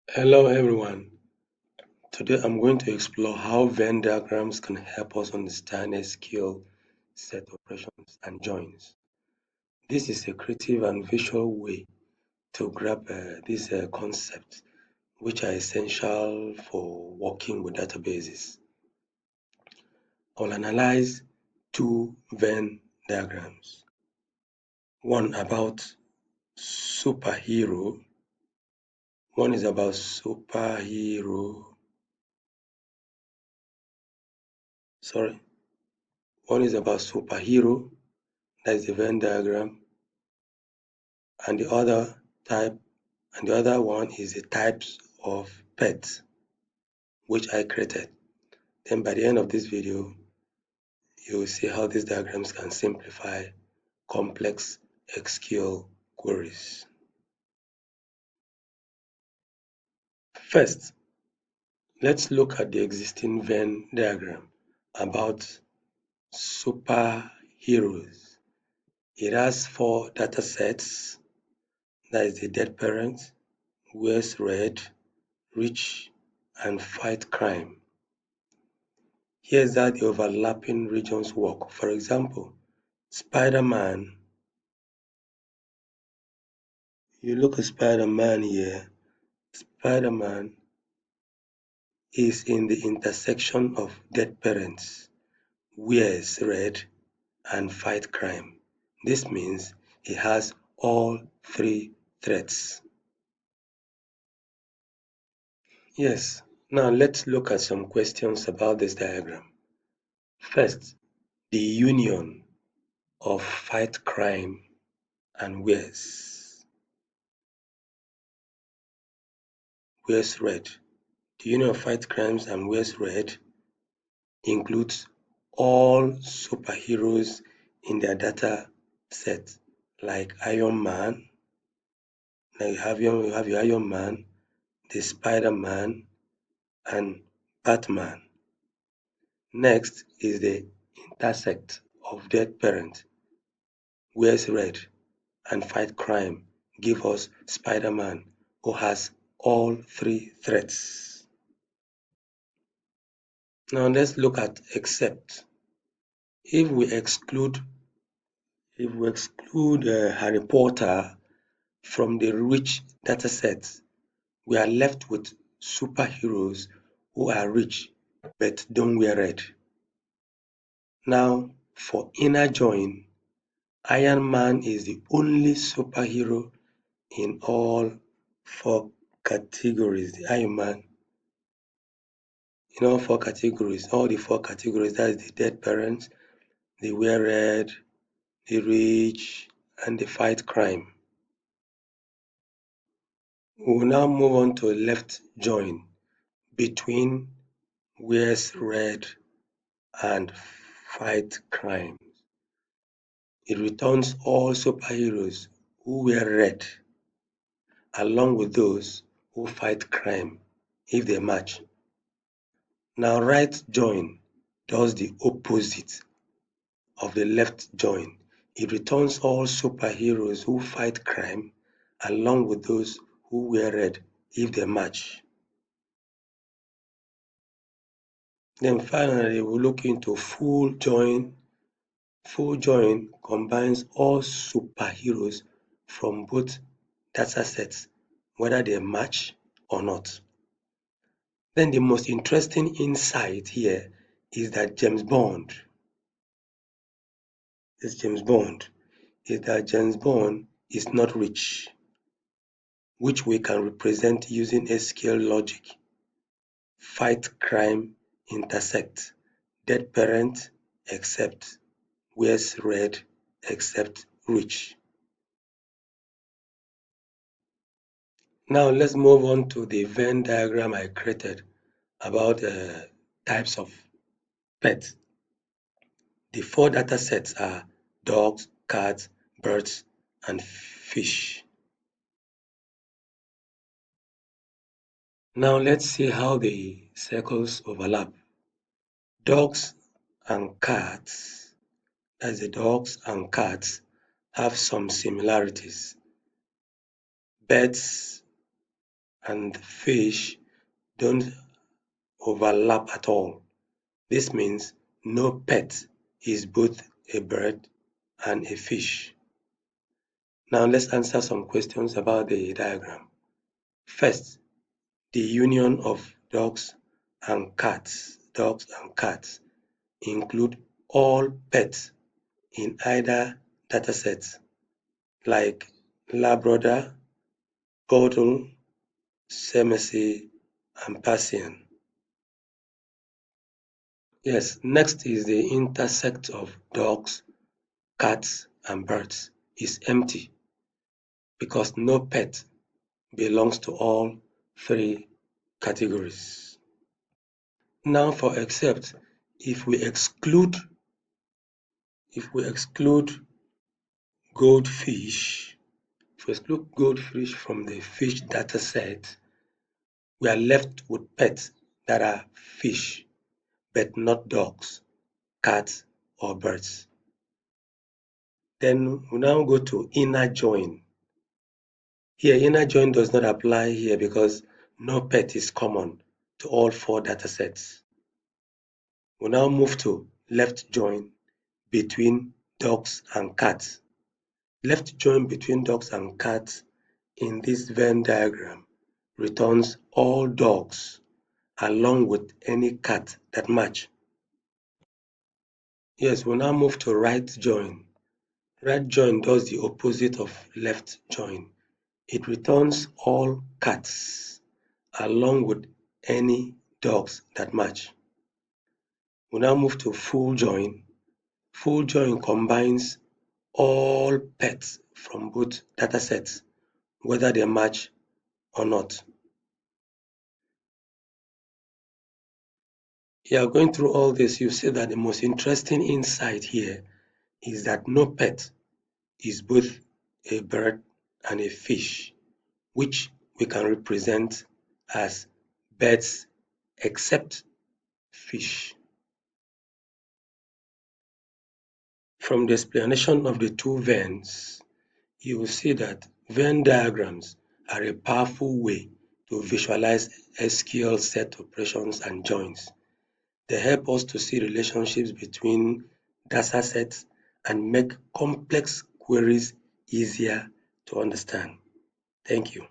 Hello everyone. Today I'm going to explore how Venn diagrams can help us understand SQL set operations and joins. This is a creative and visual way to grab these concepts which are essential for working with databases. I'll analyze two Venn diagrams. One about superhero. One is about superhero. Sorry. One is about superhero. That is the Venn diagram. And the other one is the types of pets which I created. Then by the end of this video, you will see how these diagrams can simplify complex SQL queries. First, let's look at the existing Venn diagram about superheroes. It has four data sets. That is the dead parent, wears red, rich, and fight crime. Here's how the overlapping regions work. For example, Spider-Man, you look at Spider-Man here, Spider-Man is in the intersection of dead parents, wears red, and fight crime. This means he has all three threats. Yes, now let's look at some questions about this diagram. First, the union of fight crime and wears red. The union of fight crimes and wears red includes all superheroes in their data set, like Iron Man. Now you have your Iron Man, the Spider-Man, and Batman. Next is the intersect of dead parent, wears red, and fight crime. Give us Spider-Man, who has all three threats. Now let's look at except. If we exclude Harry Potter from the rich dataset, we are left with superheroes who are rich but don't wear red. Now, for inner join, Iron Man is the only superhero in all four categories. The Iron Man in all four categories, that is the dead parents, the wear red, the rich, and the fight crime. We will now move on to left join between wears red and fight crime. It returns all superheroes who wear red along with those who fight crime if they match. Now right join does the opposite of the left join. It returns all superheroes who fight crime along with those who wear red if they match. Then finally, we'll look into full join. Full join combines all superheroes from both datasets, whether they match or not. Then the most interesting insight here is that James Bond is not rich, which we can represent using SQL logic. Fight crime intersect, dead parent except, wears red except rich. Now let's move on to the Venn diagram I created about types of pets. The four data sets are dogs, cats, birds, and fish. Now let's see how the circles overlap. Dogs and cats, that's the dogs and cats, have some similarities. Birds and fish don't overlap at all. This means no pet is both a bird and a fish. Now let's answer some questions about the diagram. First, the union of dogs and cats include all pets in either dataset like Labrador, Poodle, Siamese, and Persian. Yes, next is the intersect of dogs, cats, and birds is empty because no pet belongs to all three categories. Now for except, if we exclude if we exclude goldfish, if we exclude goldfish from the fish data set, we are left with pets that are fish, but not dogs, cats, or birds. Then we now go to inner join. Here, inner join does not apply here because no pet is common to all four datasets. We now move to left join between dogs and cats. Left join between dogs and cats in this Venn diagram returns all dogs along with any cat that match. Yes, we now move to right join. Right join does the opposite of left join. It returns all cats along with any dogs that match. We now move to full join. Full join combines all pets from both datasets, whether they match or not. Yeah, going through all this, you see that the most interesting insight here is that no pet is both a bird and a fish, which we can represent as birds except fish. From the explanation of the two Venns, you will see that Venn diagrams are a powerful way to visualize SQL set operations and joins. They help us to see relationships between data sets and make complex queries easier to understand. Thank you.